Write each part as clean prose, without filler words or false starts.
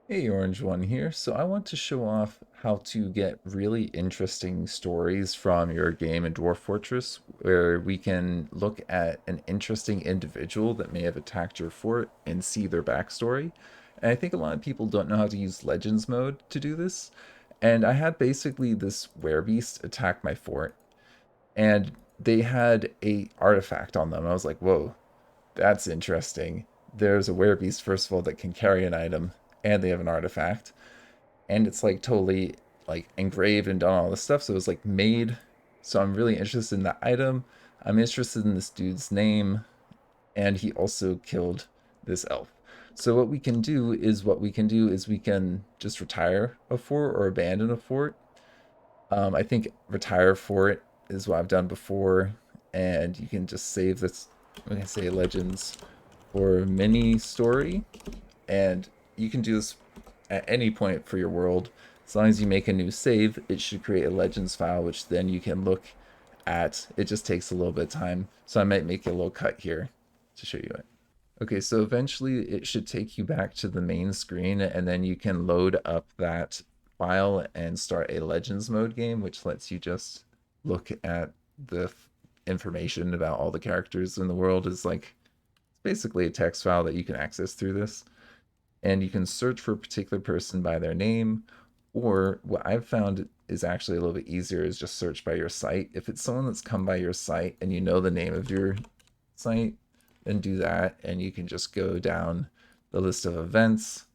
Hey, Orange One here. So I want to show off how to get really interesting stories from your game in Dwarf Fortress, where we can look at an interesting individual that may have attacked your fort and see their backstory. And I think a lot of people don't know how to use Legends mode to do this. And I had basically this werebeast attack my fort, and they had a artifact on them. I was like, whoa, that's interesting. There's a werebeast, first of all, that can carry an item, and they have an artifact, and it's like totally like engraved and done all this stuff. So it was like made. So I'm really interested in that item. I'm interested in this dude's name, and he also killed this elf. So what we can do is we can just retire a fort or abandon a fort. I think retire fort is what I've done before, and you can just save this. We can say legends or mini story, and you can do this at any point for your world. As long as you make a new save, it should create a legends file, which then you can look at. It just takes a little bit of time. So I might make a little cut here to show you it. Okay, so eventually it should take you back to the main screen, and then you can load up that file and start a legends mode game, which lets you just look at the information about all the characters in the world. Is like it's basically a text file that you can access through this, and you can search for a particular person by their name, or what I've found is actually a little bit easier is just search by your site. If it's someone that's come by your site and you know the name of your site, then do that, and you can just go down the list of events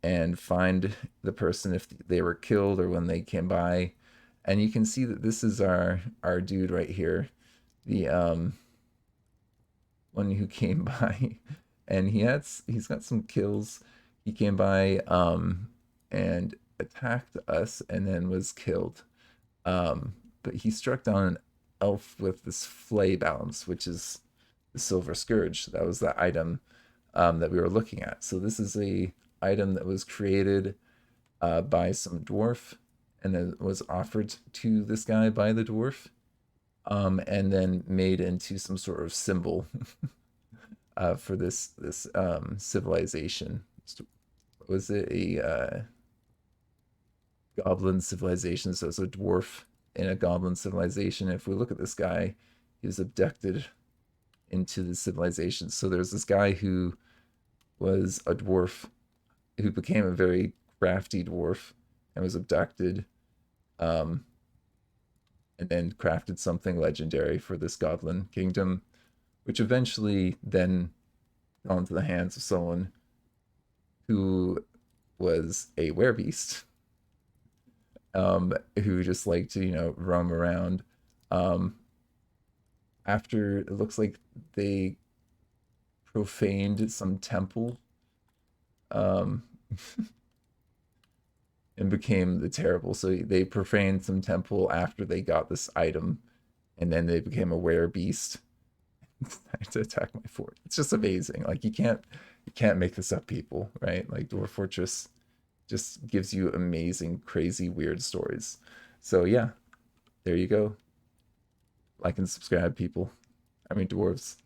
and find the person if they were killed or when they came by. And you can see that this is our dude right here, the one who came by, and he's got some kills. He came by and attacked us and then was killed. But he struck down an elf with this flay bounce, which is the silver scourge. That was the item that we were looking at. So this is a item that was created by some dwarf, and then was offered to this guy by the dwarf, and then made into some sort of symbol for this civilization. Was it a goblin civilization? So it's a dwarf in a goblin civilization. If we look at this guy, he was abducted into the civilization. So there's this guy who was a dwarf who became a very crafty dwarf and was abducted, um, and then crafted something legendary for this goblin kingdom, which eventually then fell into the hands of someone who was a werebeast, who just liked to, roam around. Um, After it looks like they profaned some temple, um, and became the terrible. So they profaned some temple after they got this item, and then they became a werebeast to attack my fort. It's just amazing. Like you can't make this up, people, right? Like Dwarf Fortress just gives you amazing, crazy, weird stories. So yeah, there you go. Like and subscribe, people. I mean dwarves.